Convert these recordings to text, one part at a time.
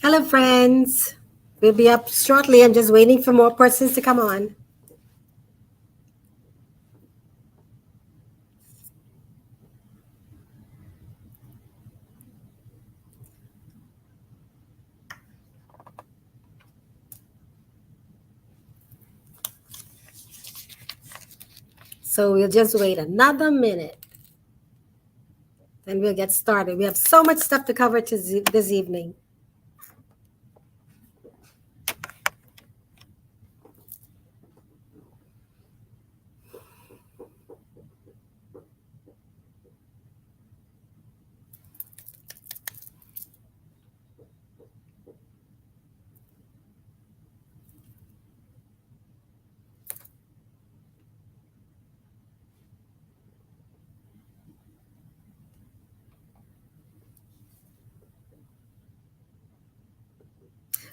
Hello, friends. We'll be up shortly. I'm just waiting for more persons to come on. So we'll just wait another minute. Then we'll get started. We have so much stuff to cover this evening.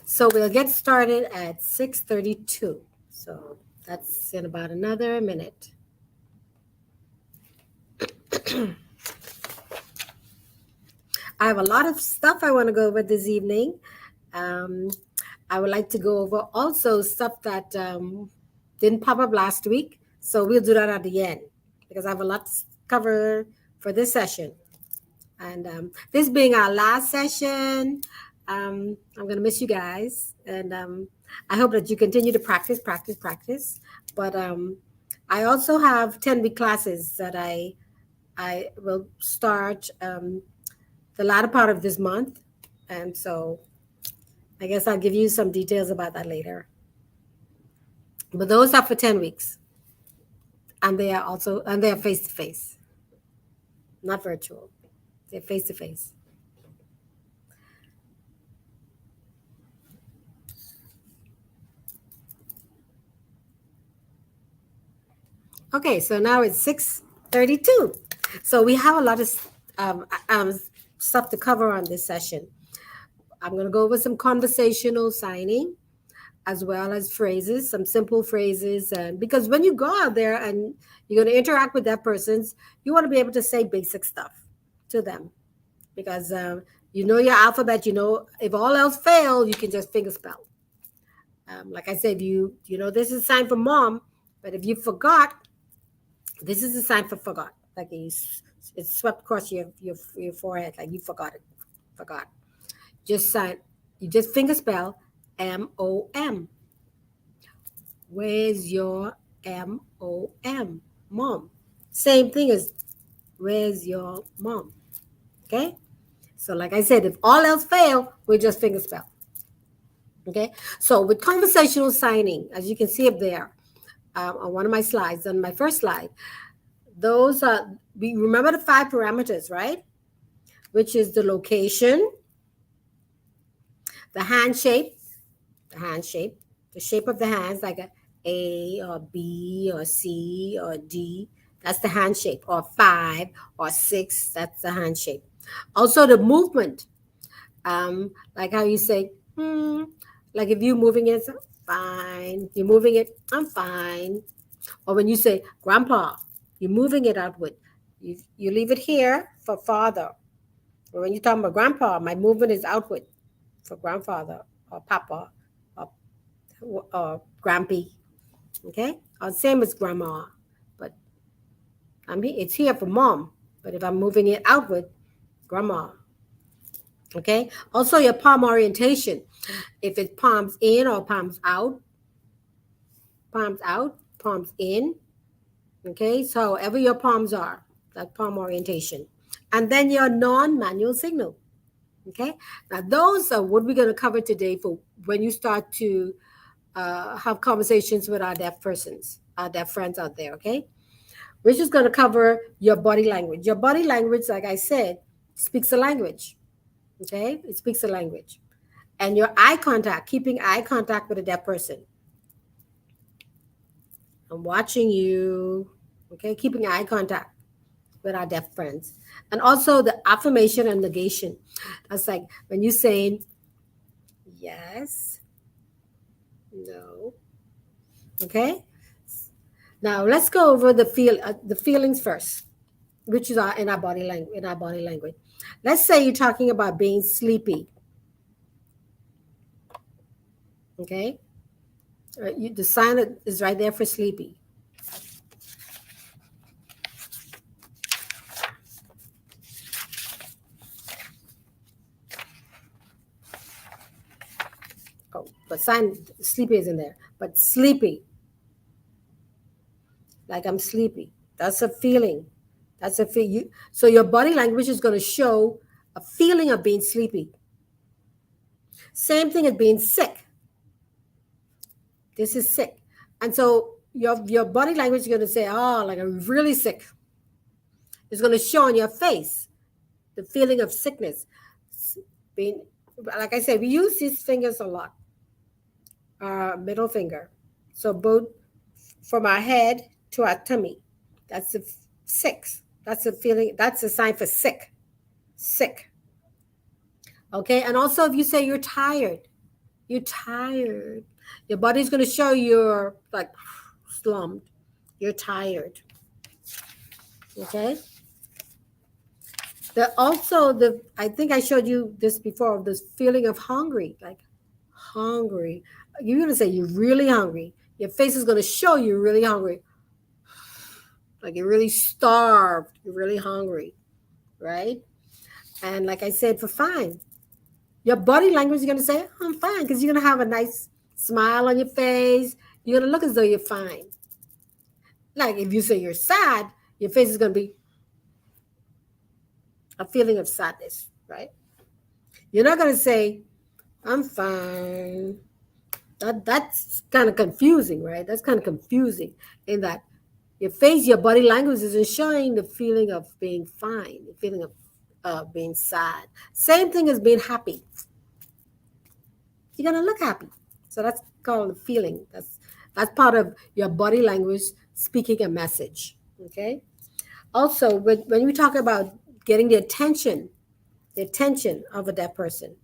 So we'll get started at 6:32. So that's in about another minute. I have a lot of stuff I want to go over this evening. Um, I would like to go over also stuff that didn't pop up last week. So we'll do that at the end because I have a lot to cover for this session. And this being our last session, I'm going to miss you guys. And I hope that you continue to practice. But I also have 10-week classes that I will start the latter part of this month. And so I guess I'll give you some details about that later. But those are for 10 weeks. And they are face-to-face, not virtual. They're face-to-face. Okay, so now it's 6:32. So we have a lot of stuff to cover on this session. I'm going to go over some conversational signing as well as phrases, some simple phrases. And because when you go out there and you're going to interact with that person, you want to be able to say basic stuff to them because you know your alphabet. You know, if all else fails, you can just finger spell. Like I said, you know this is a sign for mom, but if you forgot, this is a sign for forgot. Like it's swept across your forehead, like you forgot. Just sign. You just finger spell MOM. Where's your MOM? Mom. Same thing as where's your mom? Okay. So like I said, if all else fail, we just finger spell. Okay. So with conversational signing, as you can see up there on one of my slides, on my first slide, those are, we remember the 5 parameters, right? Which is the location, the hand shape, the shape of the hands, like A or B or C or D. That's the hand shape, or 5 or 6. That's the hand shape. Also the movement, like how you say, like if you're moving it, fine. You're moving it, I'm fine. Or when you say grandpa, you're moving it outward. You leave it here for father. Or when you're talking about grandpa, my movement is outward for grandfather or papa or grampy. Okay? Or same as grandma. But it's here for mom. But if I'm moving it outward, grandma. Okay? Also your palm orientation. If it's palms in or palms out, palms in. Okay? So however your palms are, that palm orientation. And then your non-manual signal. Okay? Now those are what we're going to cover today for when you start to have conversations with our deaf persons, our deaf friends out there, okay? We're just going to cover your body language. Your body language, like I said, speaks a language, okay? It speaks a language. And your eye contact, keeping eye contact with a deaf person. I'm watching you, okay? Keeping eye contact with our deaf friends. And also the affirmation and negation. That's like when you're saying yes, no, okay? Now let's go over the feelings first, which is in our body language. Let's say you're talking about being sleepy. Okay? The sign is right there for sleepy. Oh, but sign sleepy is in there. But sleepy, like I'm sleepy. That's a feeling. That's a feel. So your body language is going to show a feeling of being sleepy. Same thing as being sick. This is sick. And so your body language is going to say, oh, like I'm really sick. It's going to show on your face the feeling of sickness. Being, like I said, we use these fingers a lot. Our middle finger. So both from our head to our tummy. That's the six. That's a feeling. That's a sign for sick. Sick. Okay. And also, if you say you're tired, you're tired. Your body's going to show you're like slumped. You're tired. Okay. I think I showed you this before, this feeling of hungry, like hungry. You're going to say you're really hungry. Your face is going to show you're really hungry. Like you're really starved. You're really hungry. Right. And like I said, for fine, your body language is going to say, I'm fine, because you're going to have a nice smile on your face. You're going to look as though you're fine. Like if you say you're sad, your face is going to be a feeling of sadness, right? You're not going to say, I'm fine. That's kind of confusing, right? That's kind of confusing in that your face, your body language isn't showing the feeling of being fine, the feeling of being sad. Same thing as being happy. You're gonna look happy. So that's called a feeling. That's part of your body language speaking a message. Okay. Also, when we talk about getting the attention of a deaf person,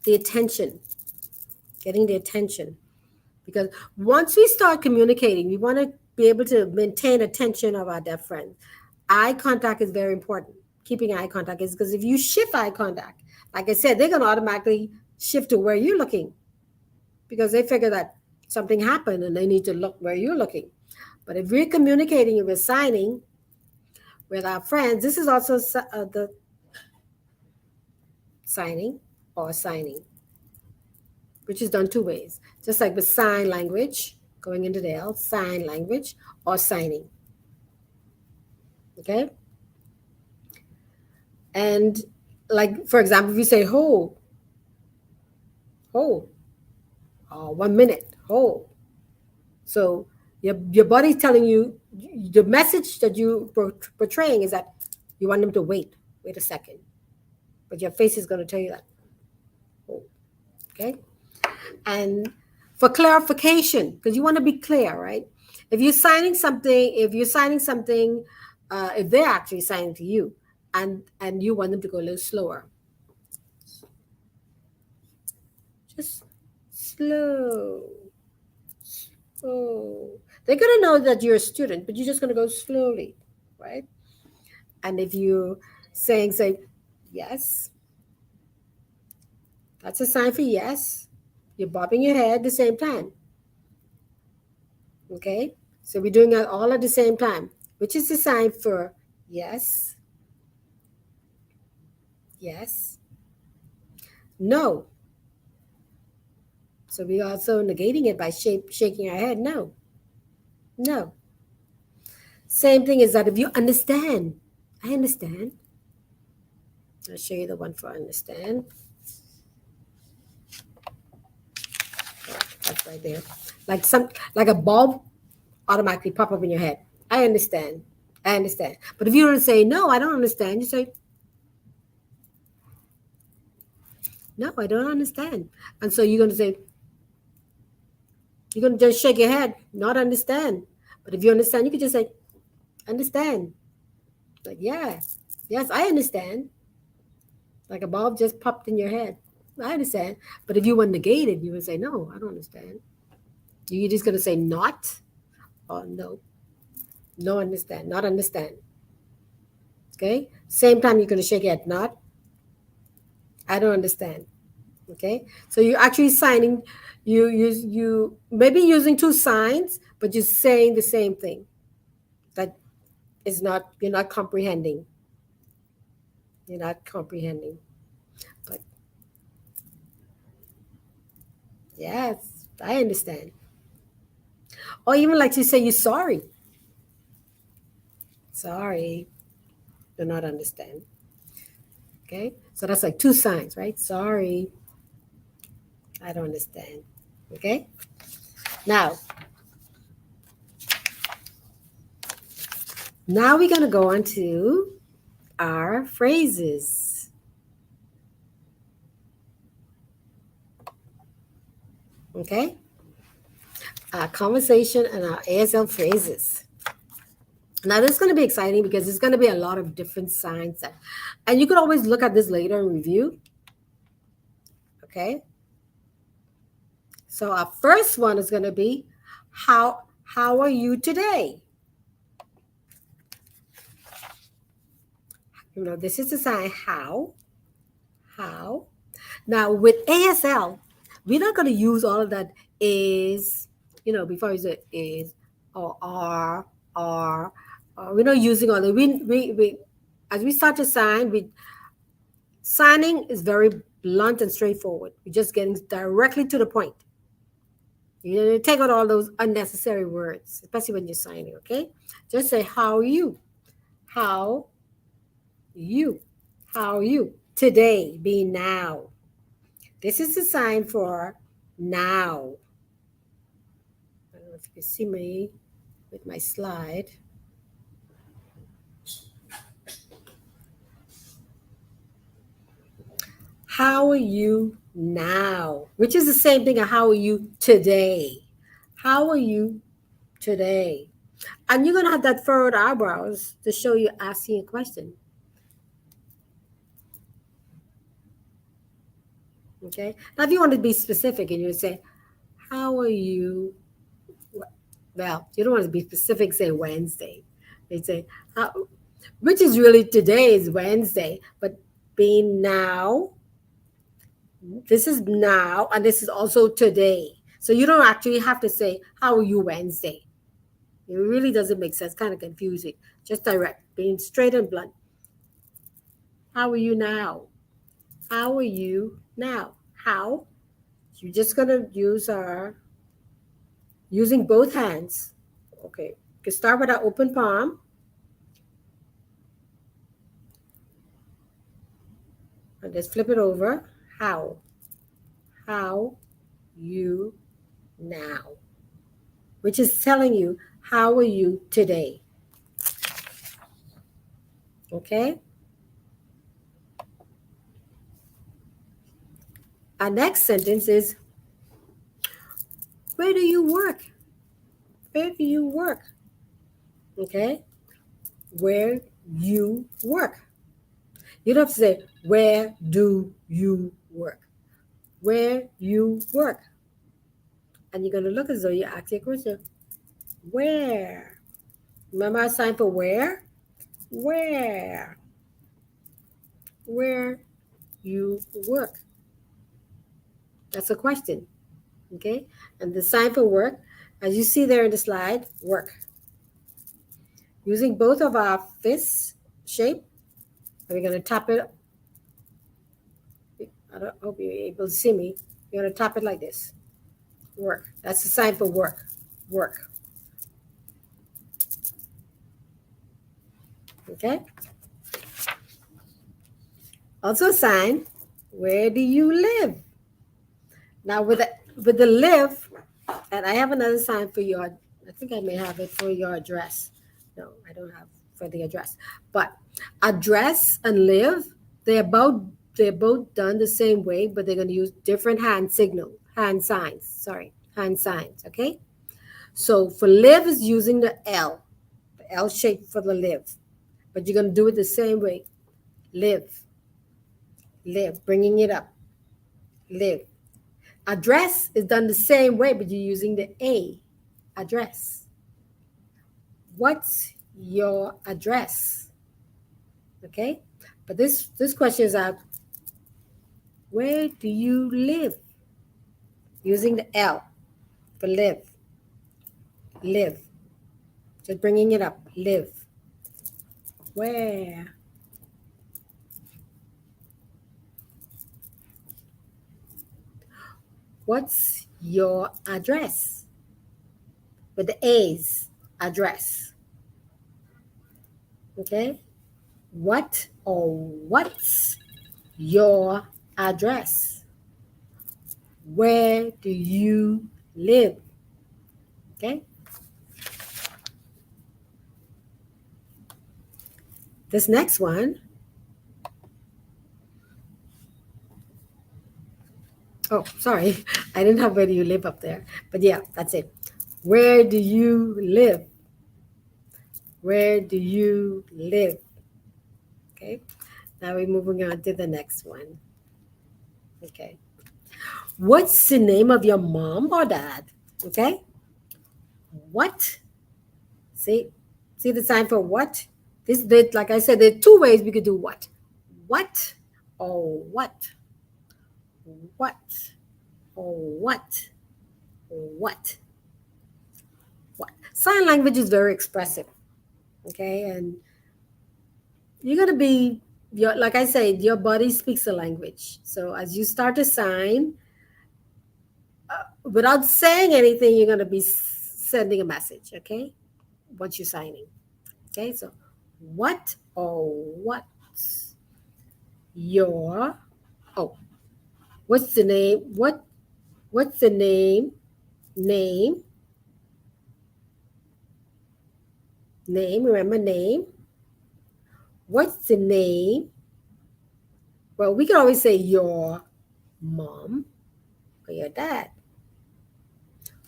the attention, getting the attention. Because once we start communicating, we want to be able to maintain attention of our deaf friends. Eye contact is very important. Keeping eye contact is because if you shift eye contact, like I said, they're going to automatically shift to where you're looking because they figure that something happened and they need to look where you're looking. But if we're communicating and we're signing with our friends, this is also the signing or signing, which is done two ways. Just like with sign language, going into the L, sign language or signing. Okay? And like, for example, if you say hold, hold, 1 minute, hold. So your body's telling you, the message that you portraying is that you want them to wait a second. But your face is going to tell you that. Hold. Okay? And for clarification, because you want to be clear, right? If you're signing something, if they're actually signing to you, and you want them to go a little slower, just slow, slow. They're gonna know that you're a student, but you're just gonna go slowly, right? And if you say yes, that's a sign for yes. You're bobbing your head at the same time. Okay, so we're doing it all at the same time, which is the sign for yes, yes, no. So we're also negating it by shaking our head. No, no. Same thing is that if you understand, I understand. I'll show you the one for understand. That's right there. Like a bulb automatically pop up in your head. I understand. I understand. But if you don't say no, I don't understand, you say no, I don't understand. And so you're gonna just shake your head, not understand. But if you understand, you can just say, understand. Like, yeah, yes, I understand. Like a bulb just popped in your head. I understand. But if you were negated, you would say, no, I don't understand. You're just gonna say not or no. No understand, not understand. Okay? Same time you're gonna shake your head, not, I don't understand. Okay, so you're actually signing, you maybe using two signs, but you're saying the same thing. That is not, you're not comprehending. You're not comprehending. But yes, I understand. Or even like to say you're sorry. Sorry, do not understand. Okay, so that's like two signs, right? Sorry, I don't understand. Okay, now we're gonna go on to our phrases. Okay, our conversation and our ASL phrases. Now this is going to be exciting because there's going to be a lot of different signs that, and you could always look at this later and review. Okay, so our first one is going to be how are you today? You know, this is the sign how. Now with ASL, we're not going to use all of that is, you know, before you say is or are. We're not using all the we as we start to sign, we signing is very blunt and straightforward. We're just getting directly to the point. You know, take out all those unnecessary words, especially when you're signing, okay? Just say, how are you? How you? How are you? Today, be now. This is a sign for now. I don't know if you can see me with my slide. How are you now? Which is the same thing as how are you today? How are you today? And you're going to have that furrowed eyebrows to show you asking a question. Okay. Now, if you want to be specific and you would say, how are you? Well, you don't want to be specific, say Wednesday. They say, which is really today is Wednesday, but being now, this is now, and this is also today. So you don't actually have to say, how are you Wednesday? It really doesn't make sense, kind of confusing. Just direct, being straight and blunt. How are you now? How are you now? How? You're just going to use our, using both hands. Okay. You can start with our open palm. And just flip it over. How? How you now? Which is telling you, how are you today? Okay? Our next sentence is, where do you work? Where do you work? Okay? Where you work. You don't have to say, where do you work? Where you work. And you're going to look as though you're asking a question. Where? Remember our sign for where? Where? Where you work. That's a question. Okay? And the sign for work, as you see there in the slide, work. Using both of our fists shape, and we're going to tap it. I don't hope you're able to see me. You're going to tap it like this. Work. That's the sign for work. Work. Okay? Also a sign, where do you live? Now with the live, and I have another sign for your, I think I may have it for your address. No, I don't have for the address. But address and live, they're both done the same way, but they're going to use different hand signs, okay? So for live is using the L shape for the live. But you're going to do it the same way. Live, bringing it up. Live. Address is done the same way, but you're using the A, address. What's your address? Okay, but this question is Where do you live? Using the L for live. Live. Just bringing it up. Live. Where? What's your address? With the A's. Address. Okay? What or what's your address? Where do you live? Okay? This next one. Oh, sorry. I didn't have where do you live up there. But yeah, that's it. Where do you live? Where do you live? Okay. Now we're moving on to the next one. Okay. What's the name of your mom or dad? Okay. What? See? See the sign for what? Like I said, there are two ways we could do what. What or what? What or what? What? What? Sign language is very expressive. Okay. And you're going to be, like I said, your body speaks a language. So as you start to sign, without saying anything, you're going to be sending a message, okay? Once you're signing. Okay, so what or what's your, oh, what's the name? What's the name? Name, remember name. What's the name? Well, we can always say your mom or your dad.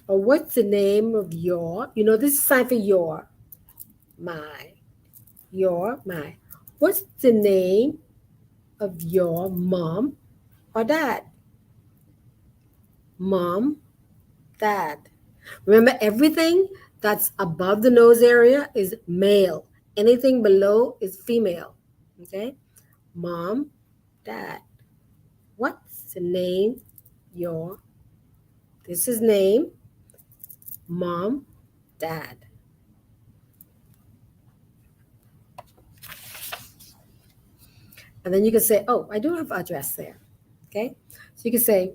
Or what's the name of your, this is sign for your, my, your, my. What's the name of your mom or dad? Mom, dad. Remember, everything that's above the nose area is male. Anything below is female. Okay? Mom, dad. What's the name? This is name. Mom, dad. And then you can say, oh, I do have address there. Okay? So you can say,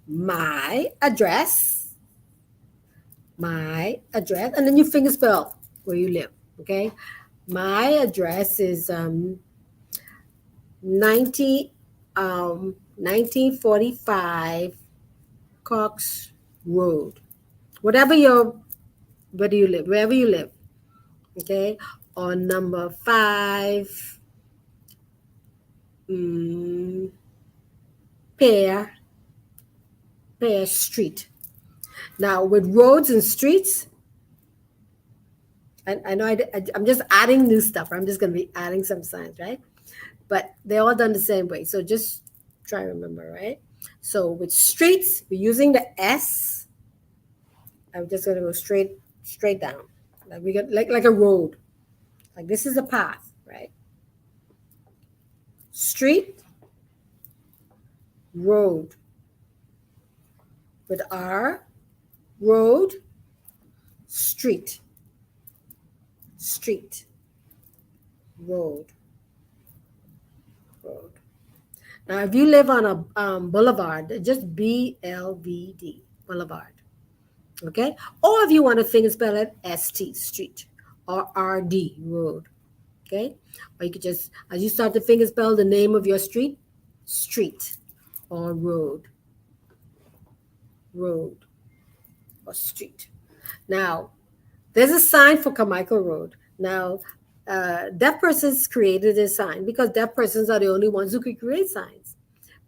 my address, and then you finger spell where you live. Okay? My address is 1945 Cox Road. Wherever you live, wherever you live. Okay? On number 5 Pear Street. Now, with roads and streets, I know I'm just adding new stuff. I'm just going to be adding some signs, right? But they're all done the same way. So just try to remember, right? So with streets, we're using the S. I'm just going to go straight down. Like we got like a road. Like this is a path, right? Street, road. With R, road, street, road. Now, if you live on a boulevard, just BLVD, boulevard. Okay? Or if you want to finger spell it, ST, street, or RD, road. Okay? Or you could just, as you start to finger spell the name of your street, or road, or street. Now, there's a sign for Carmichael Road. Now, deaf persons created this sign because deaf persons are the only ones who could create signs.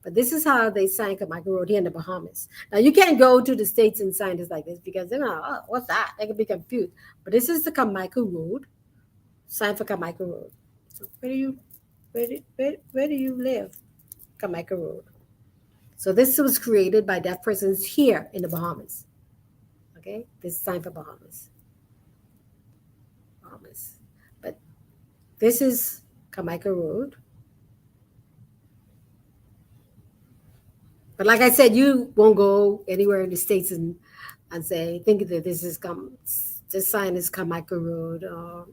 But this is how they sign Carmichael Road here in the Bahamas. Now, you can't go to the States and sign this like this because they're not, oh, what's that? They could be confused. But this is the Carmichael Road, sign for Carmichael Road. So where do you live? Carmichael Road. So this was created by deaf persons here in the Bahamas. Okay, this is sign for Bahamas. But this is Carmichael Road. But like I said, you won't go anywhere in the States and say, think that this sign is Carmichael Road, or,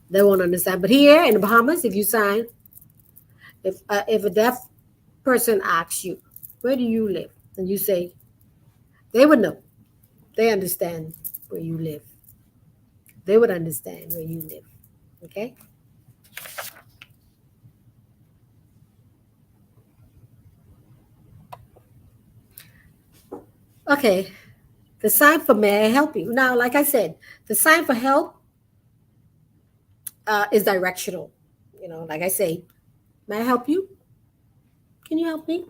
they won't understand. But here in the Bahamas, if you sign, if a deaf person asks you, where do you live? And you say, they would know. They understand where you live. They would understand where you live. Okay? Okay. The sign for may I help you? Now, like I said, the sign for help is directional. Like I say, may I help you? Can you help me?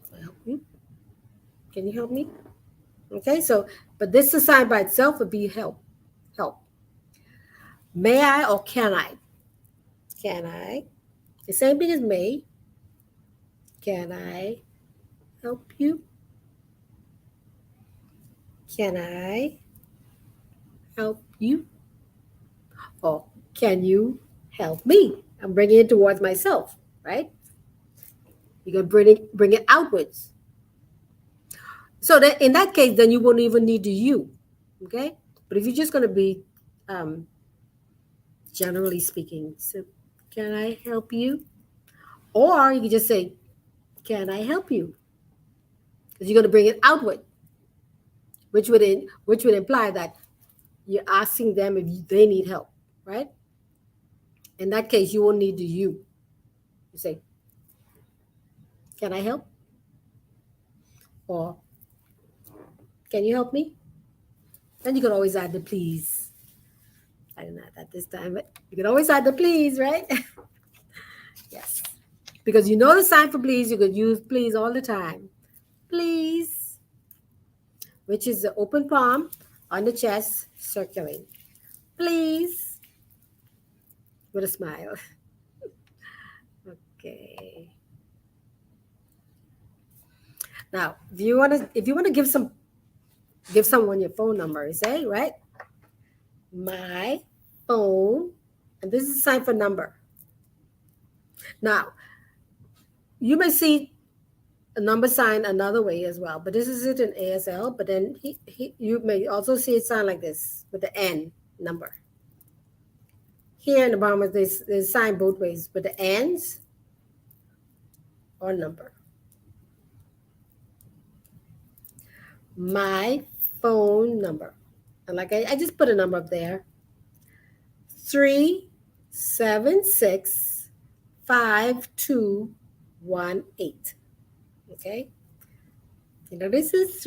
Can I help you? Can you help me? Okay, so, but this sign by itself would be help. Help. May I or can I? Can I? The same thing as may. Can I help you? Can I help you? Or can you help me? I'm bringing it towards myself, right? You're gonna bring it outwards. So that in that case, then you won't even need the you, okay? But if you're just gonna be um, generally speaking, so can I help you? Or you can just say, can I help you? Because you're gonna bring it outward, which would imply that you're asking them if they need help, right? In that case, you won't need the you. You say, can I help? Or can you help me? Then you can always add the please. I didn't add that this time, but you can always add the please, right? Yes. Because you know the sign for please, you could use please all the time. Please, which is the open palm on the chest, circling. Please, with a smile. Okay. Now, if you want to give someone your phone number, you say, right? My phone, and this is a sign for number. Now, you may see a number sign another way as well, but this is it in ASL. But then you may also see it sign like this with the N number. Here in the Bahamas, there's sign both ways, with the N's or number. My phone number. And like I just put a number up there. 376-5218. Okay. This is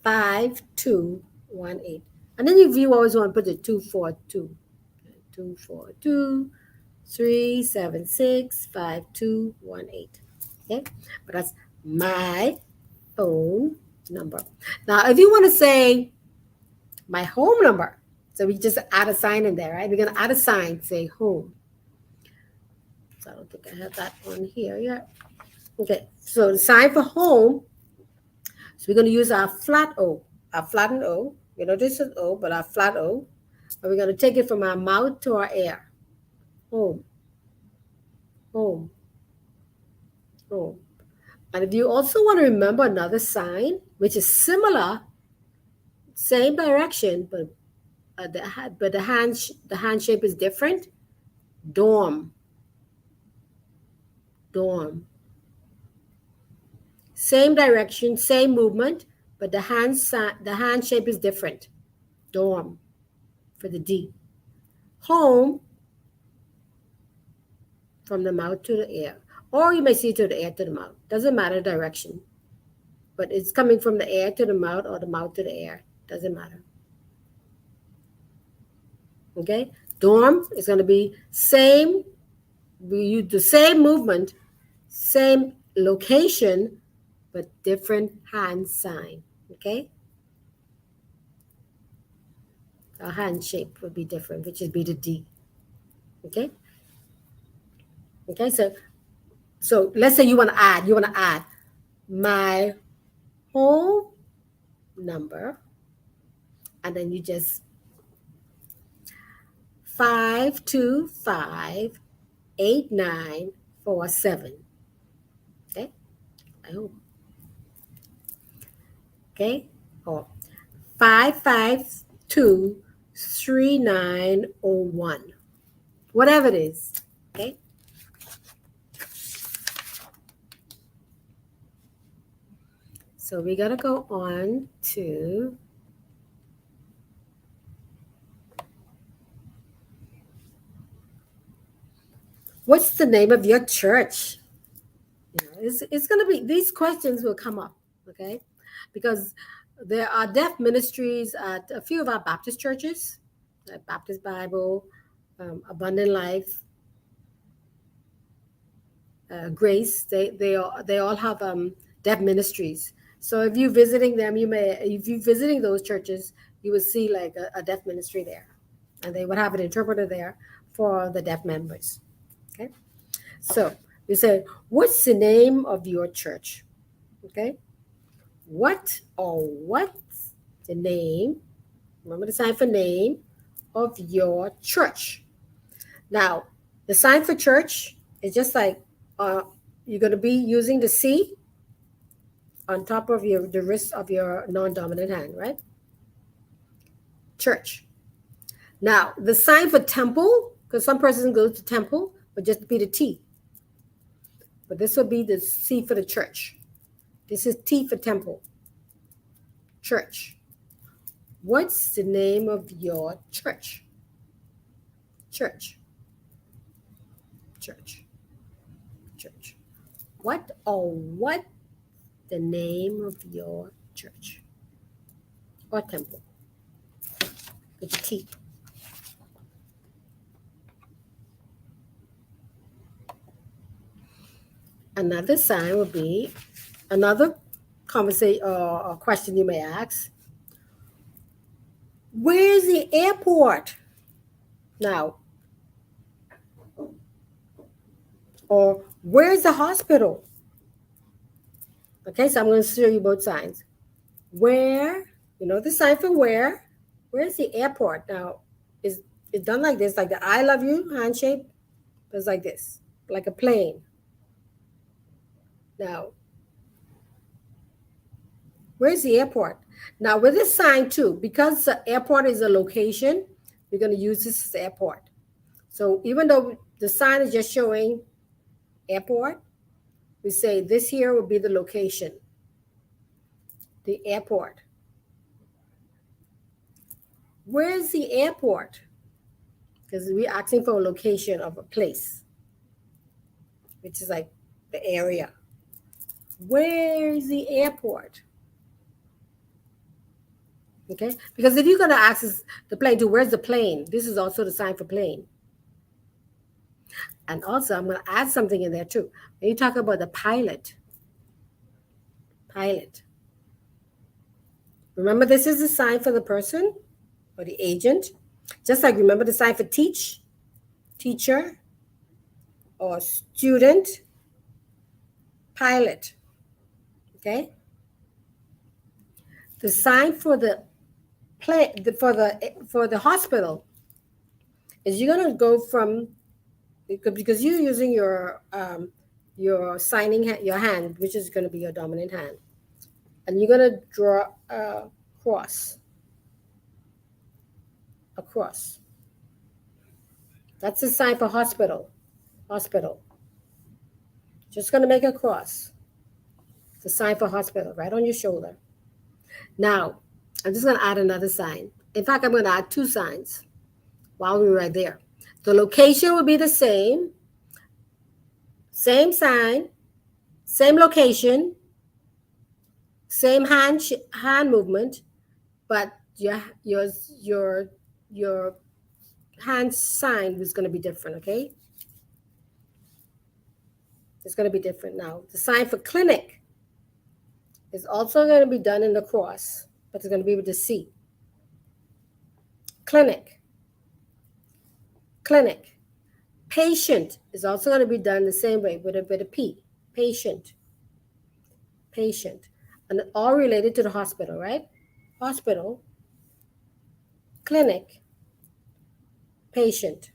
376-5218. And then if you always want to put the 242. 242 376-5218. Okay. But that's my phone number. Now, if you want to say my home number, so we just add a sign in there, right? We're going to add a sign, say home. So I don't think I have that one here yet. Okay, so the sign for home, so we're going to use our flat O, our flattened O. This is O, but our flat O. And we're going to take it from our mouth to our ear. Home, home, home. And if you also want to remember another sign, which is similar, same direction, but the hand shape is different. Dorm, dorm. Same direction, same movement, but the hand shape is different. Dorm for the D. Home from the mouth to the ear, or you may see to the ear to the mouth. Doesn't matter direction, but it's coming from the ear to the mouth or the mouth to the ear. Doesn't matter. Okay, dorm is going to be same. We use the same movement, same location, but different hand sign. Okay, our hand shape would be different, which would be the D. Okay. Okay, so let's say you want to add my home number, and then you just 525 8947. Okay, I hope. Okay, or 5523901. Whatever it is. Okay. So we gotta go on to what's the name of your church? It's going to be, these questions will come up, okay? Because there are deaf ministries at a few of our Baptist churches, like Baptist Bible, Abundant Life, Grace. They all have deaf ministries. So if you're visiting them, if you're visiting those churches, you will see like a deaf ministry there, and they would have an interpreter there for the deaf members. Okay, so you say, what's the name of your church? Okay, what's the name? Remember the sign for name of your church. Now, the sign for church is just like you're going to be using the C on top of the wrist of your non-dominant hand, right? Church. Now, the sign for temple, because some person goes to temple, would just be the T. But this would be the C for the church. This is T for temple. Church. What's the name of your church? Church. Church. Church. What the name of your church or temple? With a T. Another sign would be another conversation or question you may ask. Where's the airport? Now, or where's the hospital? Okay, so I'm going to show you both signs. Where, the sign for where? Where's the airport? Now, it's done like this, like the I love you hand shape. It's like this, like a plane. Now, where's the airport? Now, with this sign too, because the airport is a location, we're going to use this as airport. So even though the sign is just showing airport, we say this here will be the location, the airport. Where's the airport? Because we're asking for a location of a place, which is like the area. Where's the airport? Okay, because if you're going to access the plane to where's the plane, this is also the sign for plane. And also, I'm going to add something in there too. When you talk about the pilot, remember this is the sign for the person or the agent. Just like remember the sign for teach, teacher, or student, pilot. Okay. The sign for the hospital is you're gonna go from, because you're using your signing your hand, which is going to be your dominant hand, and you're going to draw a cross. A cross. That's the sign for hospital. Hospital. Just going to make a cross. The sign for hospital right on your shoulder. Now, I'm just going to add another sign. In fact, I'm going to add two signs while we're right there. The location will be the same sign, same location, same hand movement, but your hand sign is going to be different. Okay, it's going to be different. Now, the sign for clinic is also going to be done in the cross, but it's going to be with the C. Clinic. Patient is also going to be done the same way with a P. Patient. And all related to the hospital, right? Hospital, clinic, patient.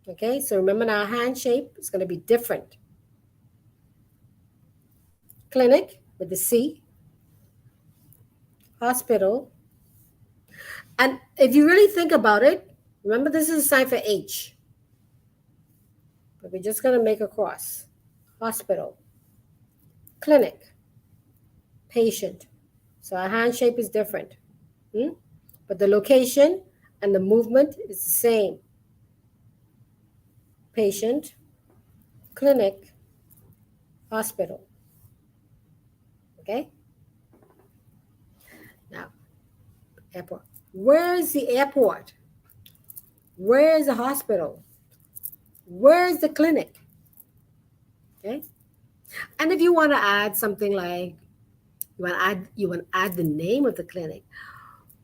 Okay, so remember now, hand shape is going to be different. Clinic with the C, hospital. And if you really think about it, remember this is a sign for H, but we're just going to make a cross. Hospital, clinic, patient. So our hand shape is different. But the location and the movement is the same. Patient, clinic, hospital. Okay? Now, airport. Where is the airport? Where is the hospital? Where is the clinic? Okay? And if you want to add something like you want to add the name of the clinic.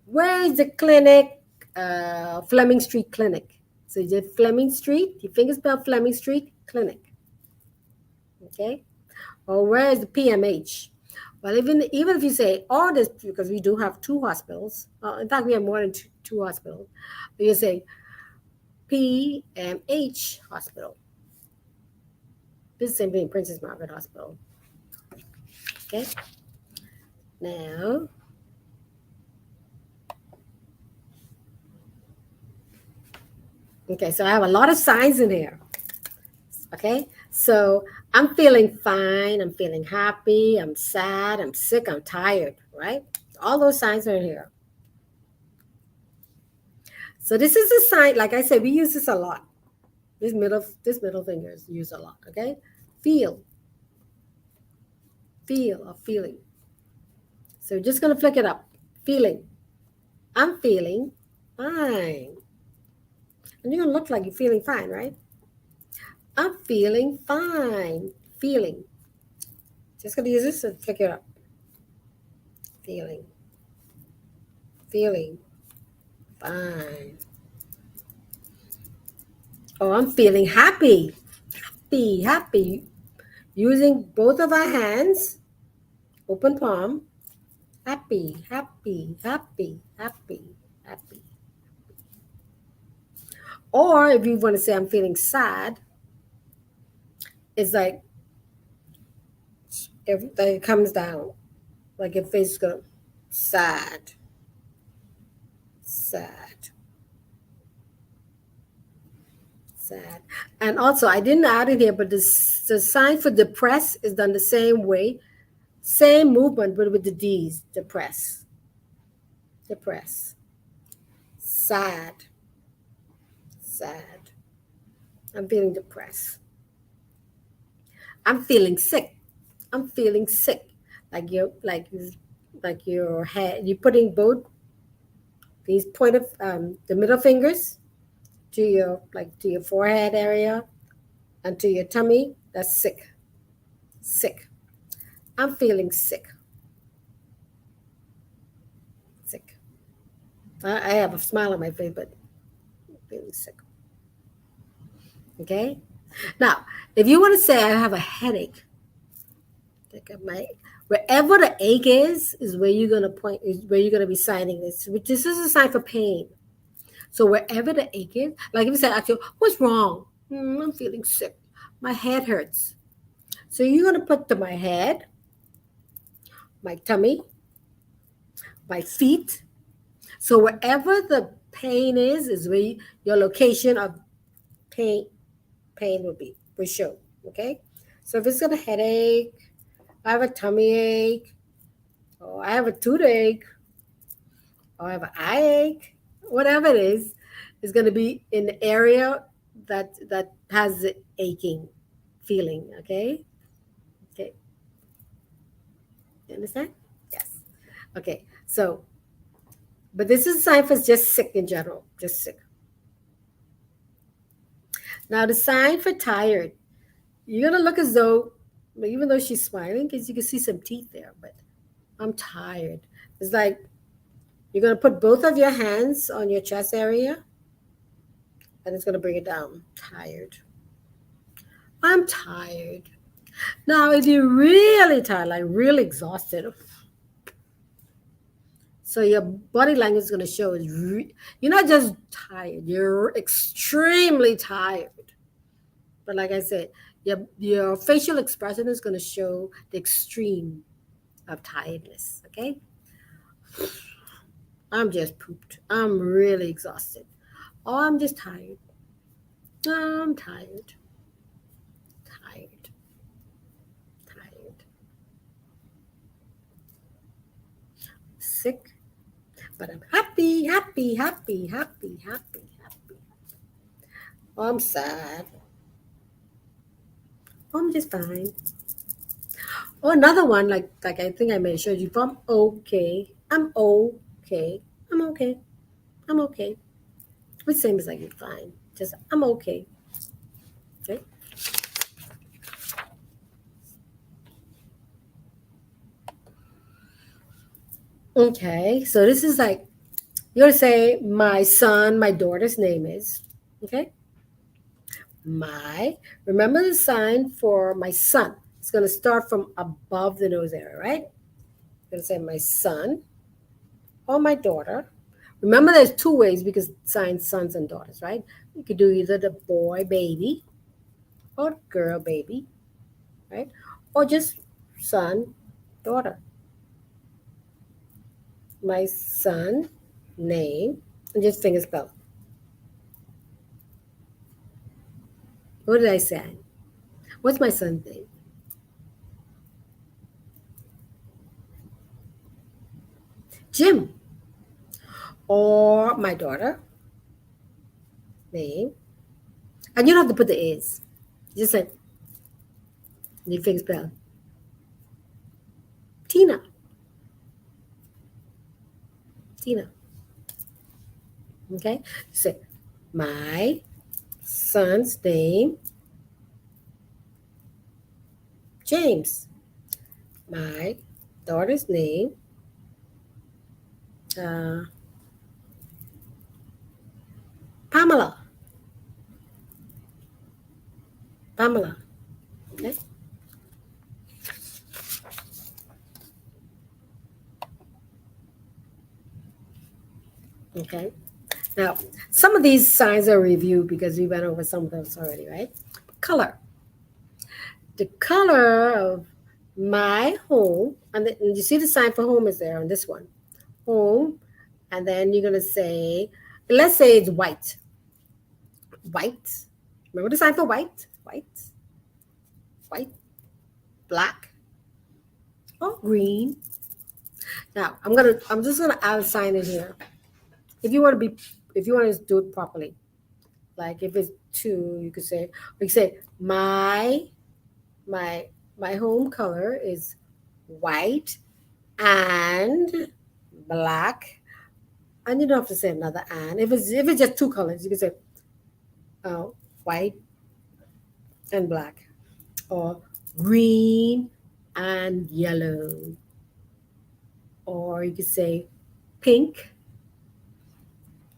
Where is the clinic? Fleming Street Clinic. So you did Fleming Street, your finger spell Fleming Street Clinic. Okay? Or where is the PMH? Well, even if you say all this, because we do have two hospitals. In fact, we have more than two hospitals. But you say PMH Hospital. This is the same thing, Princess Margaret Hospital. Okay. Now, okay, so I have a lot of signs in here. Okay, so I'm feeling fine, I'm feeling happy, I'm sad, I'm sick, I'm tired, right? All those signs are in here. So this is a sign, like I said, we use this a lot. This middle finger is used a lot, okay? Feel or feeling. So we're just gonna flick it up. Feeling. I'm feeling fine. And you're gonna look like you're feeling fine, right? I'm feeling fine. Feeling. Just gonna use this and flick it up. Feeling. Feeling fine. Oh, I'm feeling happy. Happy. Using both of our hands, open palm. Happy. Or if you want to say I'm feeling sad, it's like everything comes down. Like your face is going sad. And also, I didn't add it here, but the sign for depress is done the same way. Same movement, but with the D's. Depress. Sad. I'm feeling depressed. I'm feeling sick. Like your head. You're putting both these point of the middle fingers to your forehead area and to your tummy. That's sick. I'm feeling sick. I have a smile on my face, but I'm feeling sick. Okay. Now, if you want to say I have a headache, wherever the ache is where you're gonna point. Is where you're gonna be signing this. Which this is a sign for pain. So wherever the ache is, like if you say, "Actually, what's wrong? I'm feeling sick. My head hurts." So you're gonna put to my head, my tummy, my feet. So wherever the pain is where your location of pain will show. Okay. So if it's got a headache, I have a tummy ache, or I have a toothache, or I have an eye ache, whatever it is, going to be in the area that has the aching feeling. Okay. You understand? Yes. Okay. So, but this is a sign for just sick in general, just sick. Now the sign for tired, you're gonna look as though, even though she's smiling, because you can see some teeth there, but I'm tired. It's like you're gonna put both of your hands on your chest area, and it's gonna bring it down. Tired. I'm tired. Now, if you're really tired, like really exhausted, So your body language is going to show you're not just tired, you're extremely tired. But like I said, your facial expression is going to show the extreme of tiredness. Okay, I'm just pooped. I'm really exhausted. Oh, I'm just tired. I'm tired. Tired. Tired. Sick. But I'm happy, happy, happy, happy, happy, happy. Oh, I'm sad. Oh, I'm just fine. Oh, another one, like I think I may have showed you from okay. I'm okay. I'm okay. I'm okay. Which same as like you're fine. Just I'm okay. Okay. Okay. So this is like you're gonna say my son, my daughter's name is. Okay. My. Remember the sign for my son. It's gonna start from above the nose area, right? You're gonna say my son or my daughter. Remember, there's two ways because signs sons and daughters, right? You could do either the boy baby or girl baby, right? Or just son, daughter. My son name and just finger spell. What did I say? What's my son's name? Jim. Or my daughter name. And you don't have to put the is. You just say you finger spell. Tina. Tina. Okay? Say my son's name, James. My daughter's name, uh, Pamela. Pamela. Okay. Okay. Now, some of these signs are reviewed because we went over some of those already, right? Color. The color of my home, and you see the sign for home is there on this one. Home, and then you're going to say, let's say it's white. White. Remember the sign for white? White. White. Black. Or green. Now, I'm just gonna add a sign in here. If you want to do it properly, like if it's two, you could say my my home color is white and black, and you don't have to say another and. If it's just two colors, you can say uh, white and black, or green and yellow, or you could say pink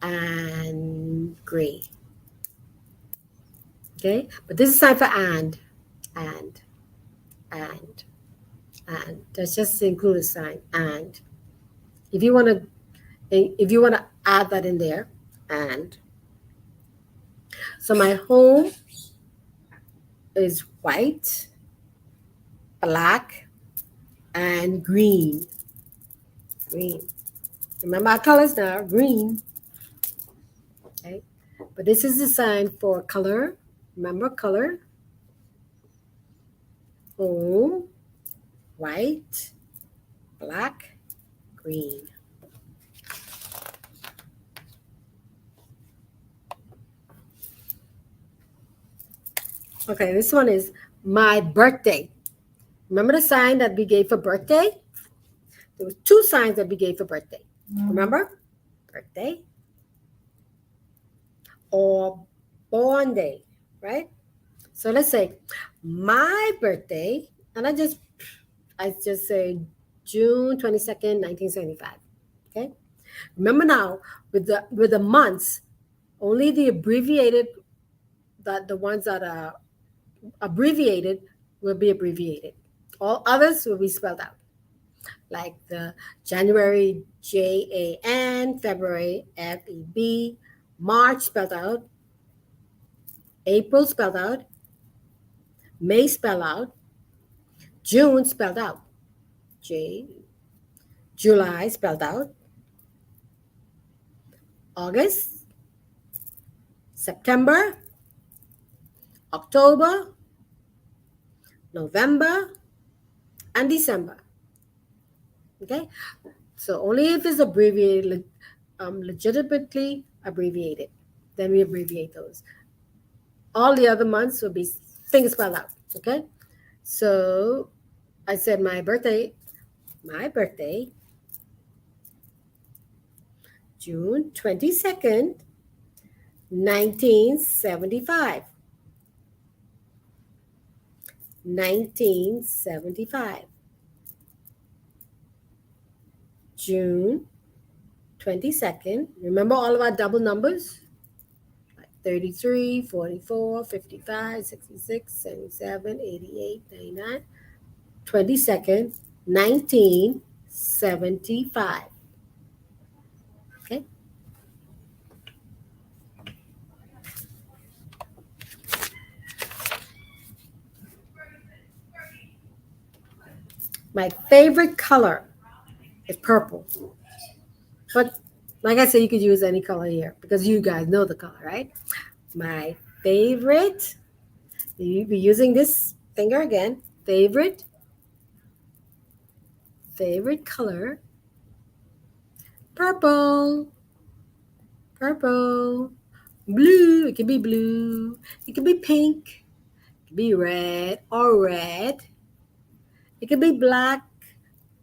and gray. Okay, but this is time for and, and, and. That's just to include a sign and. If you want to, if you want to add that in there, and. So my home is white, black, and green. Green. Remember our colors now, green. Okay, but this is the sign for color. Remember color. Home, white, black, green. Okay, this one is my birthday. Remember the sign that we gave for birthday? There were two signs that we gave for birthday. Remember? Birthday or born day, right? So let's say my birthday, and I just say June 22nd, 1975. Okay. Remember now with the months, only the abbreviated that the ones that are abbreviated will be abbreviated. All others will be spelled out. like the January JAN, February FEB, March spelled out, April spelled out, May spelled out, June spelled out, J, July spelled out, August, September, October, November, and December. Okay, so only if it's abbreviated, legitimately abbreviated, then we abbreviate those. All the other months will be things spelled out. Okay, so I said my birthday, June 22nd, 1975. 1975. June 22nd. Remember all of our double numbers? Like 33, 44, 55, 66, 77, 88, 99. 22nd, 1975. Okay? My favorite color is purple. But like I said, you could use any color here because you guys know the color, right? My favorite, you be using this finger again. Favorite color, purple, purple, blue. It can be blue. It can be pink. It can be red or red. It can be black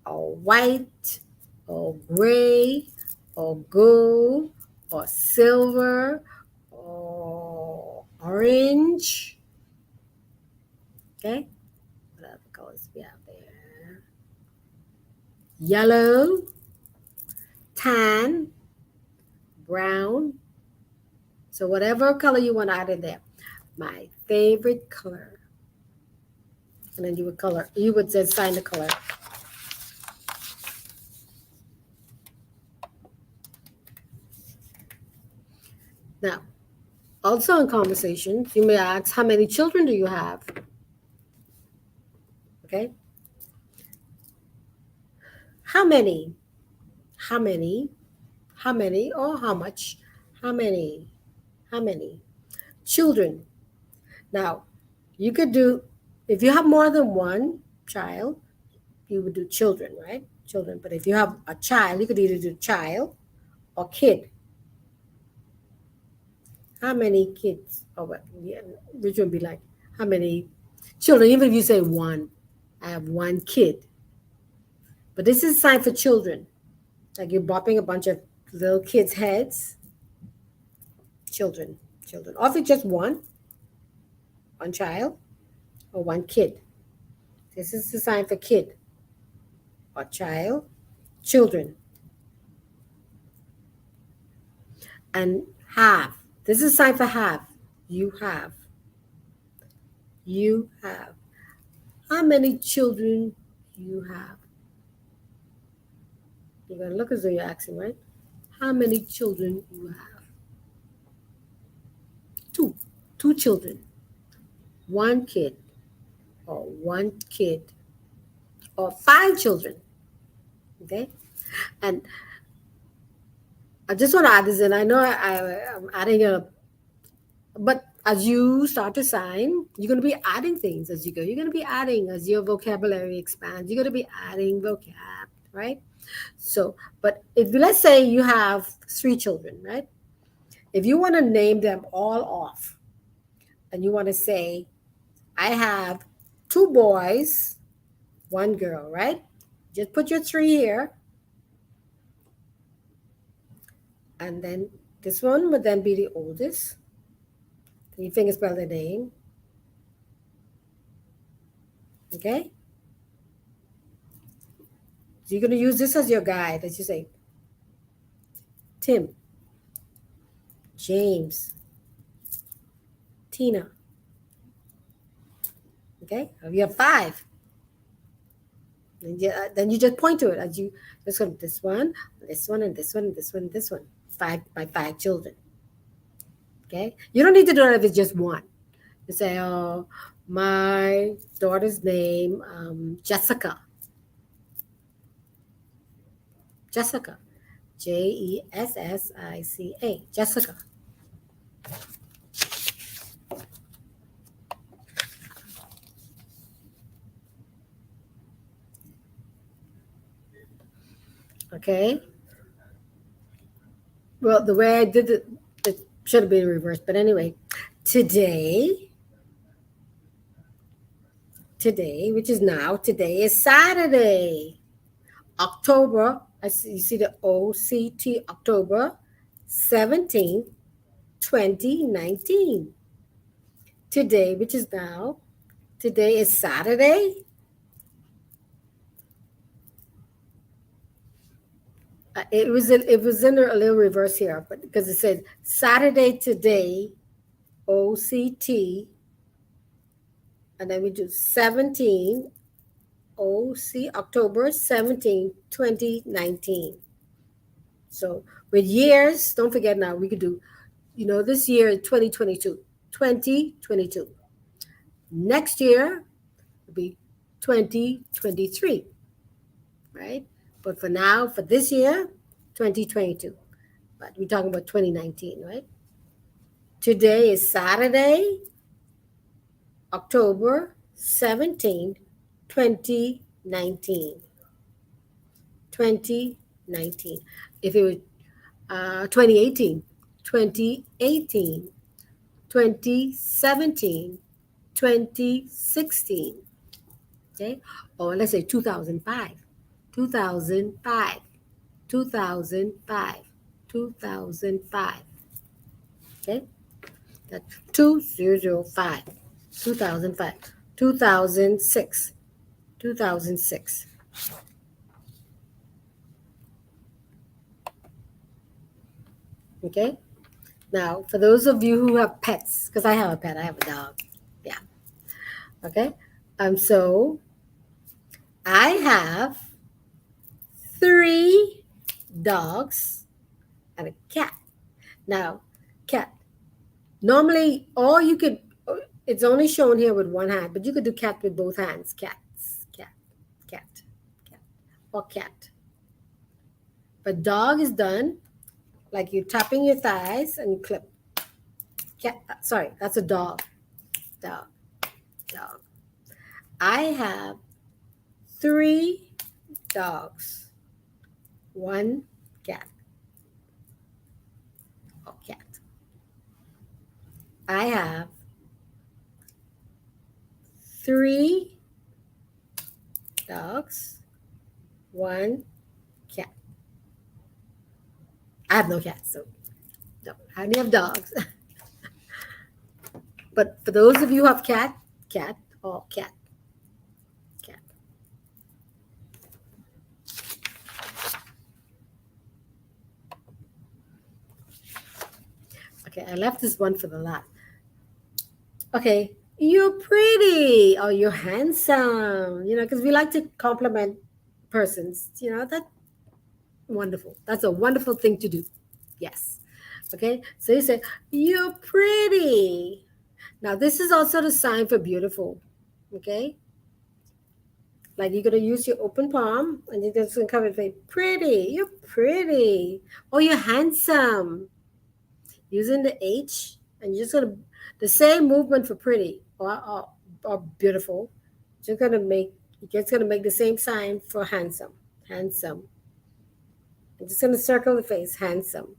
or white or gray or gold or silver or orange. Okay, what other colors we have there? Yellow, tan, brown. So whatever color you want to add in there. My favorite color. And then you would just sign the color. Now, also in conversations, you may ask, how many children do you have? Okay. How many? How many? How many? Or how much? How many? How many? Children. Now, you could do, if you have more than one child, you would do children, right? Children. But if you have a child, you could either do child or kid. How many kids? Or what? Yeah, which would be like, how many children? Even if you say one, I have one kid. But this is a sign for children. Like you're bopping a bunch of little kids' heads. Children. Or if it's just one child, or one kid. This is the sign for kid or child, children. And have. This is a sign for have. You have. You have. How many children you have? You're going to look as though you're asking, right? How many children you have? Two. Two children. One kid. Or one kid. Or five children. Okay? And I just want to add this in. I know I'm adding but as you start to sign, you're going to be adding things as you go. You're going to be adding as your vocabulary expands. You're going to be adding vocab, right? So, but if let's say you have three children, right? If you want to name them all off and you want to say, I have two boys, one girl, right? Just put your three here. And then this one would then be the oldest. Can you finger spell the name? Okay? So you're going to use this as your guide, as you say, Tim, James, Tina. Okay? You have five. And then you just point to it as you just go this one, this one, and this one, and this one, and this one. 5 children. Okay, you don't need to do it if it's just one. You say, "Oh, my daughter's name, Jessica. Jessica, Jessica, Jessica." Okay. Well, the way I did it should have been reversed, but anyway, today, which is now, today is Saturday, October. You see the OCT, October 17th, 2019. Today, which is now, today is Saturday. It was in a little reverse here, but because it said Saturday today, OCT, and then we do 17, OC, October 17, 2019. So with years, don't forget now, we could do, this year, 2022, 2022. Next year will be 2023, right? But for now, for this year, 2022. But we're talking about 2019, right? Today is Saturday, October 17, 2019. 2019. If it was 2018, 2018, 2017, 2016, okay? Or let's say 2005, 2005, 2005, 2005, okay? That's 2005, 2005, 2006, 2006. Okay? Now, for those of you who have pets, because I have a pet, I have a dog. Yeah. Okay? So I have 3 dogs and a cat. Now, cat. Normally, it's only shown here with one hand, but you could do cat with both hands. Cats, cat, cat, cat, or cat. But dog is done like you're tapping your thighs and you clip. Cat, sorry, that's a dog. Dog, dog. I have 3 dogs, 1 cat. Or cat. I have 3 dogs, 1 cat. I have no cats, so no. I only have dogs. But for those of you who have cat, or cat. Okay, I left this one for the last. Okay, you're pretty, or you're handsome, because we like to compliment persons, that's wonderful. That's a wonderful thing to do. Yes. Okay, so you say, you're pretty. Now, this is also the sign for beautiful, okay? Like you're going to use your open palm, and you're just going to cover it, say, pretty, you're pretty, or you're handsome. Using the H, and you're just going to, the same movement for pretty or beautiful, it's going to make the same sign for handsome. Handsome. I'm just going to circle the face. Handsome.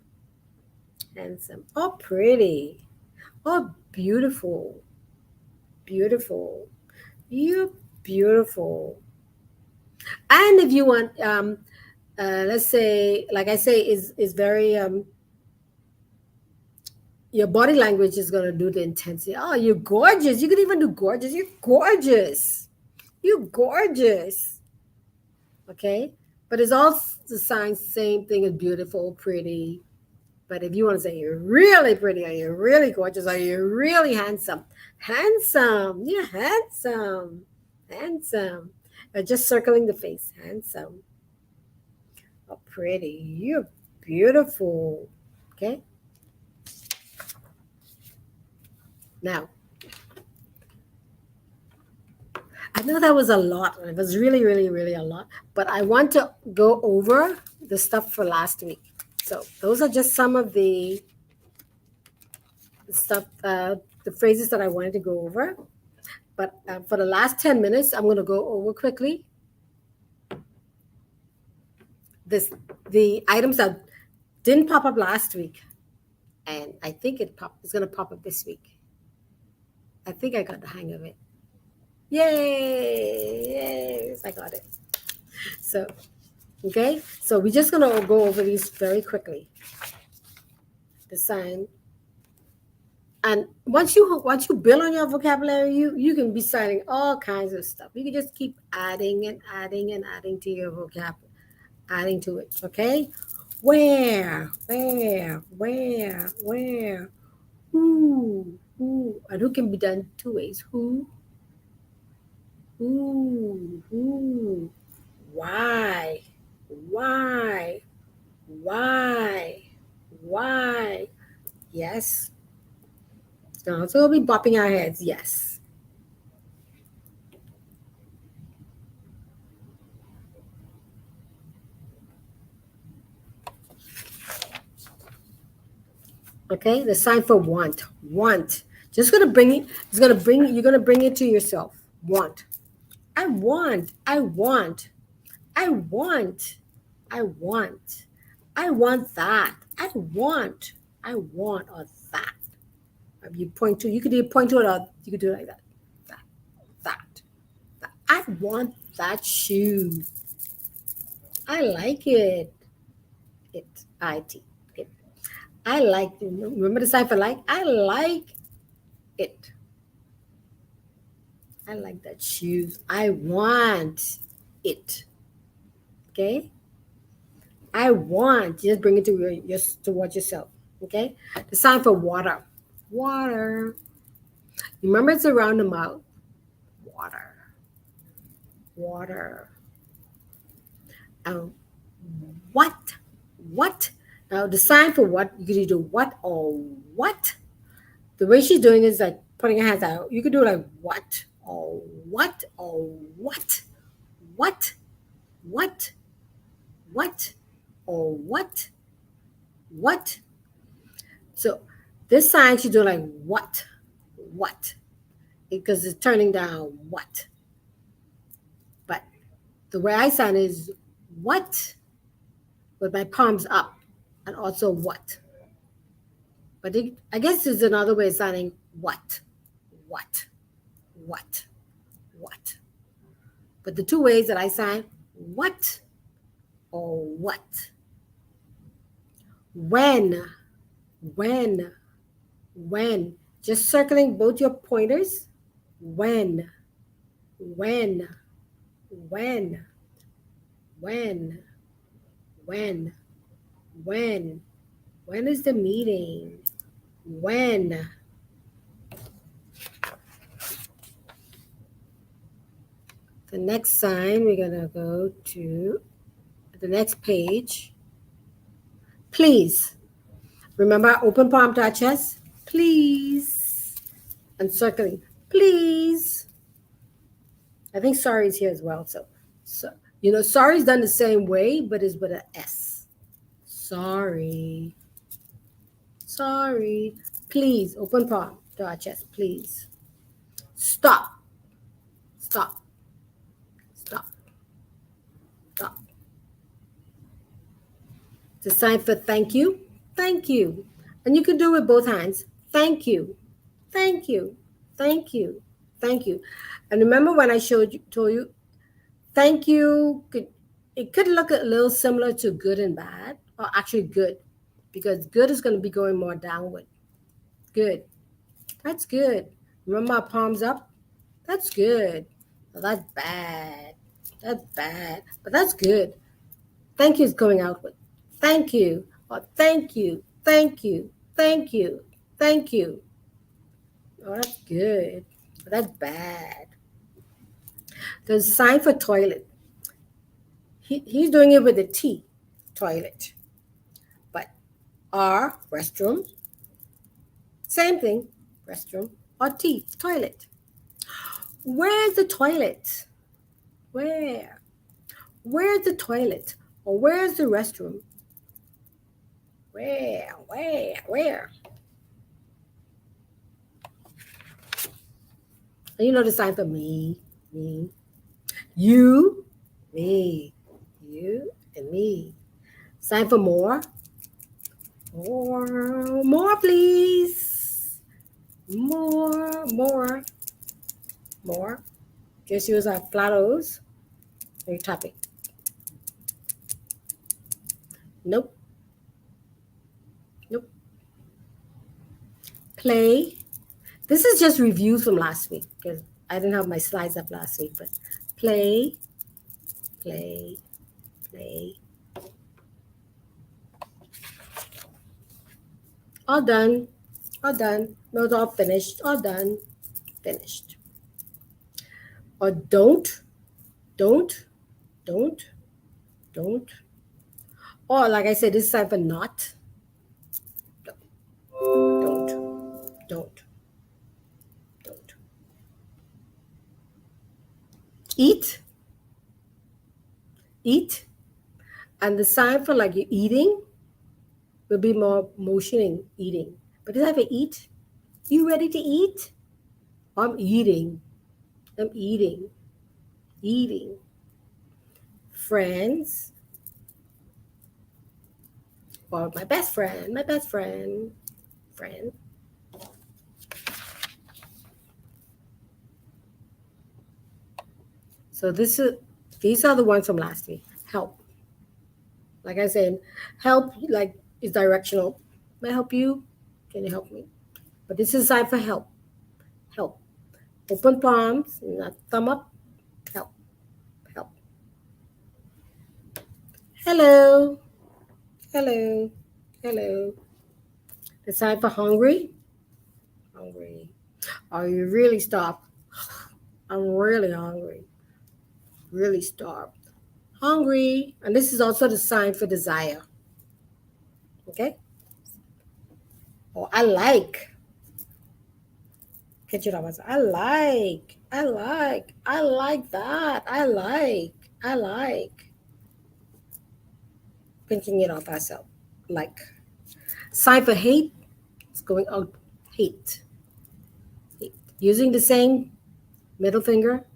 Handsome. Or pretty. Or beautiful. Beautiful. You're beautiful. And if you want, let's say, like I say, is very, your body language is going to do the intensity. Oh, you're gorgeous. You can even do gorgeous. You're gorgeous. You're gorgeous. Okay? But it's all the signs, same thing as beautiful, pretty. But if you want to say you're really pretty, or you're really gorgeous, or you're really handsome, handsome. You're handsome. Handsome. Just circling the face. Handsome. Oh, pretty. You're beautiful. Okay. Now, I know that was a lot. It was really, really, really a lot. But I want to go over the stuff for last week. So those are just some of the stuff, the phrases that I wanted to go over. But for the last 10 minutes, I'm going to go over quickly the items that didn't pop up last week. And I think it's going to pop up this week. I think I got the hang of it. Yay! Yes, I got it. So, okay. So we're just going to go over these very quickly. The sign. And once you build on your vocabulary, you can be signing all kinds of stuff. You can just keep adding and adding and adding to your vocabulary, adding to it. Okay, where, who, and who can be done two ways. Who, why, why, why. Yes. So we'll be bopping our heads. Yes. Okay, the sign for want. Want. Just gonna bring it. It's gonna bring. You're gonna bring it to yourself. Want. I want. I want. I want. I want. I want that. I want. I want or that. You point to. You could either point to it or you could do it like that. That. That. That. I want that shoe. I like it. It. It. It. I like. Remember the sign for like. I like it. I like that shoes. I want it. Okay. I want. Just bring it to your towards yourself. Okay. The sign for water. Water. Remember, it's around the mouth. Water. Water. Um, what? What? Now the sign for what you could do what or what. The way she's doing is like putting her hands out. You could do like what or what or what, what, what, what, or what. So this sign she's doing like what, because it's turning down what. But the way I sign is what, with my palms up, and also what. But I guess there's another way of signing what, what, what. But the two ways that I sign what or what. When. Just circling both your pointers. When. When is the meeting? When. The next sign, we're going to go to the next page. Please. Remember, open palm to our chest. Please. And circling. Please. I think sorry is here as well. So sorry is done the same way, but it's with an S. Sorry. Please. Open palm to our chest. Please. Stop. The sign for thank you. Thank you. And you can do it with both hands. Thank you. And remember when I told you, thank you, it could look a little similar to good and bad, or actually good, because good is going to be going more downward. Good. That's good. Remember our palms up? That's good. Well, that's bad. But that's good. Thank you is going outward. Thank you. Or thank you. Oh, that's good. But that's bad. The sign for toilet. He's doing it with a T, toilet. But R, restroom. Same thing, restroom. Or T, toilet. Where's the toilet? Where? Where's the toilet? Or where's the restroom? Where? And you know the sign for me, you, me, you, and me. Sign for more. More, please. More. Just use our flat O's. Your topic. Nope. Play. This is just reviews from last week because I didn't have my slides up last week, but play. All done. No, it's all finished. All done. Finished. Or don't. Or like I said, this is time for not. Don't. Eat. And the sign for like you're eating will be more motioning, eating. But this time for eat. You ready to eat? I'm eating. Friends. Or my best friend. Friend. So these are the ones from last week. Help. Like I said, help like is directional. May I help you? Can you help me? But this is time for help. Open palms, not thumb up. Help. Hello. It's time for hungry. Are you really starved? I'm really hungry. Really starved. Hungry. And this is also the sign for desire. Okay? Or I like. I like that. I like. Pinching it off ourselves. Like. Sign for hate. It's going out. Hate. Using the same middle finger,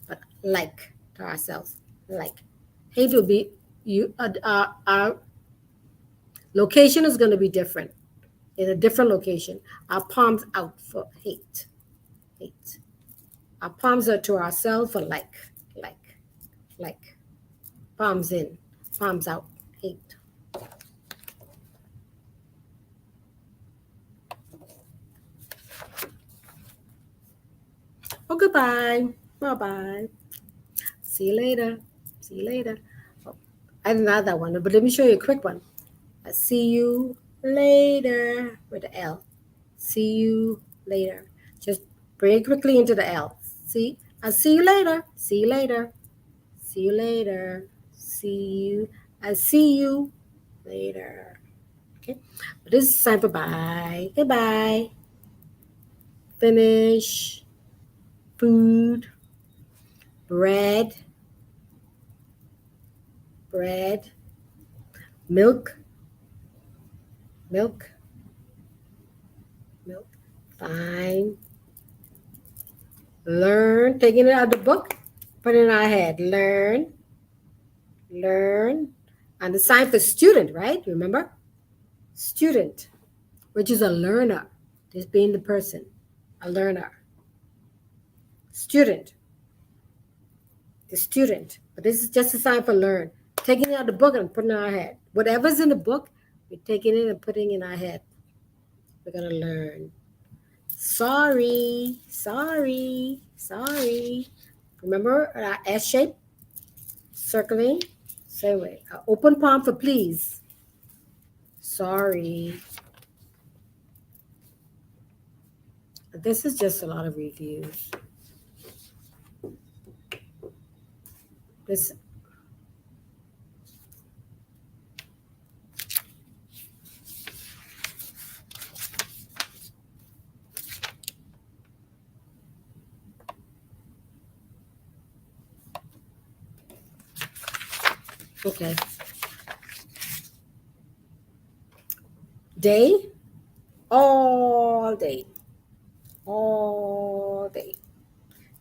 but like to ourselves. Like. Hate will be you. Our location is going to be different. In a different location. Our palms out for hate. Our palms are to ourselves for like. Palms in, palms out, hate. Oh, goodbye. Bye-bye. See you later. Oh, I didn't add that one, but let me show you a quick one. I see you later with the L. See you later. Just bring it quickly into the L. See? I'll see you later. See you later. I see you later. Okay. But this is time for bye. Goodbye. Finish. Food. Bread. Milk. Fine. Learn. Taking it out of the book. Put it in our head. Learn. And the sign for student, right? Remember? Student, which is a learner. Just being the person. A learner. Student. The student. But this is just a sign for learn. Taking it out of the book and putting it in our head. Whatever's in the book, we're taking it and putting it in our head. We're going to learn. Sorry. Remember our S shape? Circling. Same way. Open palm for please. Sorry. This is just a lot of reviews. This. Okay. Day, all day, all day.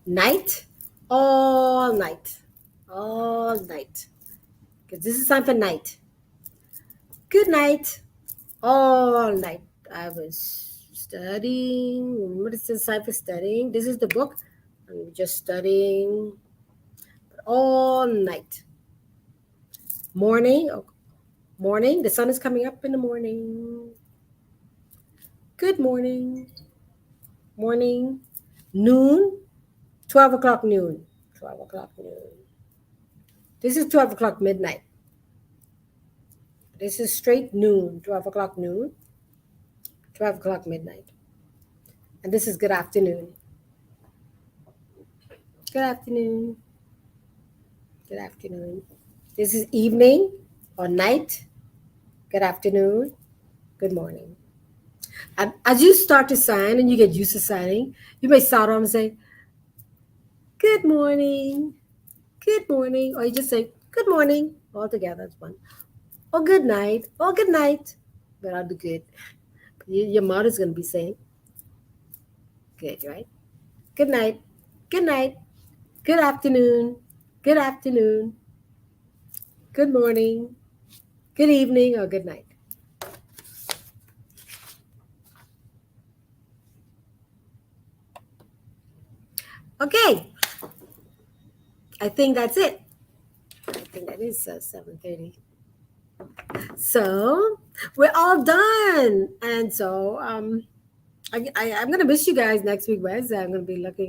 Night, all night, all night. Because this is time for night. Good night, all night. I was studying. What is this time for studying? This is the book. I'm just studying all night. Morning, oh, morning. The sun is coming up in the morning. Good morning. Morning. Noon. 12 o'clock noon. 12 o'clock noon. This is 12 o'clock midnight. This is straight noon. 12 o'clock noon. 12 o'clock midnight. And this is good afternoon. Good afternoon. Good afternoon. This is evening or night. Good afternoon. Good morning. And as you start to sign and you get used to signing, you may start on and say, good morning. Good morning. Or you just say, good morning. All together. It's one. Or good night. Or good night. But I'll do good. Your mouth is going to be saying, good, right? Good night. Good night. Good afternoon. Good afternoon. Good morning. Good evening or good night. Okay. I think that's it. I think that is 7:30. So we're all done. And so I'm going to miss you guys next week, Wednesday. I'm going to be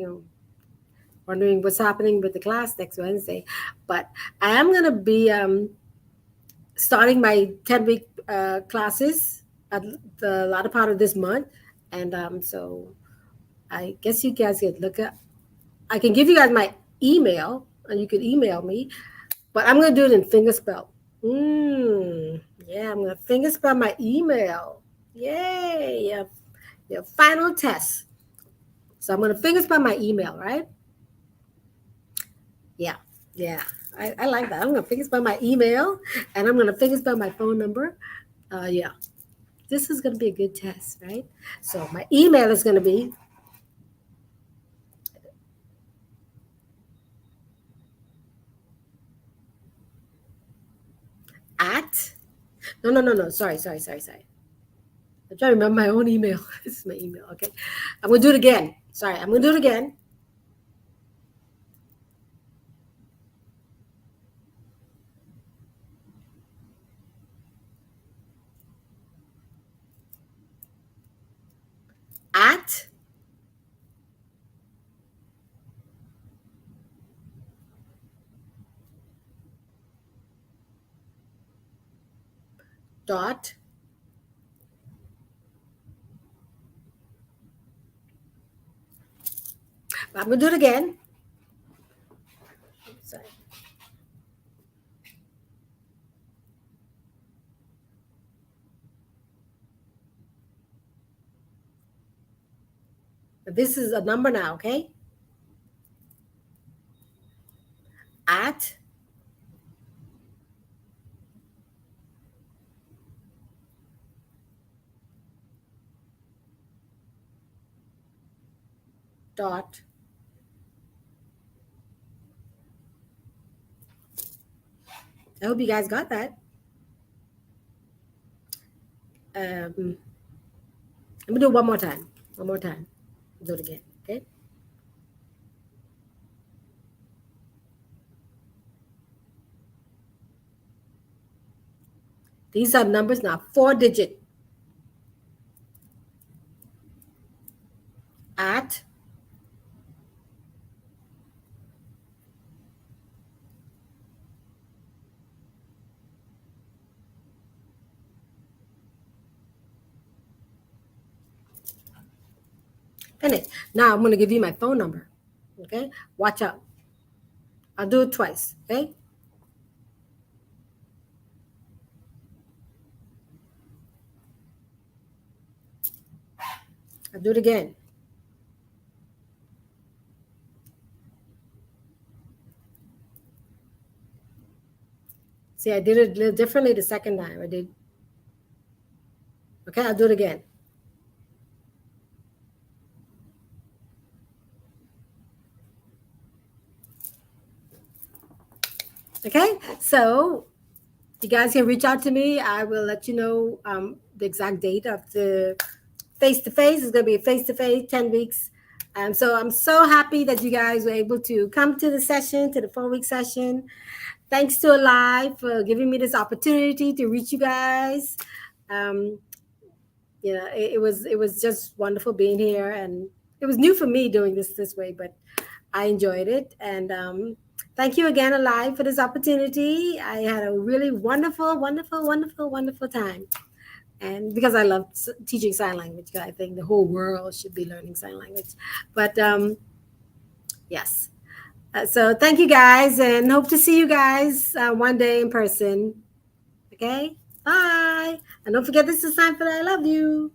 wondering what's happening with the class next Wednesday. But I am going to be starting my 10-week classes at the latter part of this month. And so I guess you guys could look at, I can give you guys my email and you could email me, but I'm going to do it in fingerspell. Yeah, I'm going to fingerspell my email. Yay. Yeah. Your final test. So I'm going to fingerspell my email, right? Yeah. Yeah. I like that. I'm going to fingerspell my email and I'm going to fingerspell my phone number. Yeah. This is going to be a good test, right? So my email is going to be at, no. Sorry. I'm trying to remember my own email. This is my email. Okay. I'm going to do it again. Sorry. I'm going to do it again. At dot I'm going to do it again. Sorry. This is a number now, okay? At dot I hope you guys got that. I'm gonna do it one more time. One more time. Do it again. Okay. These are numbers now. 4-digit. At finish. Now I'm gonna give you my phone number. Okay. Watch out. I'll do it twice. Okay. I'll do it again. See, I did it a little differently the second time. I did. Okay, I'll do it again. Okay, so you guys can reach out to me. I will let you know the exact date of the face to face. It's going to be a face to face, 10 weeks. So I'm so happy that you guys were able to come to the session, to the 4-week session. Thanks to ALIV for giving me this opportunity to reach you guys. Um, it was just wonderful being here, and it was new for me doing this way, but I enjoyed it. And thank you again, ALIV, for this opportunity. I had a really wonderful, wonderful, wonderful, wonderful time. And because I love teaching sign language, I think the whole world should be learning sign language. But yes. So thank you guys, and hope to see you guys one day in person. Okay? Bye. And don't forget, this is time for I love you.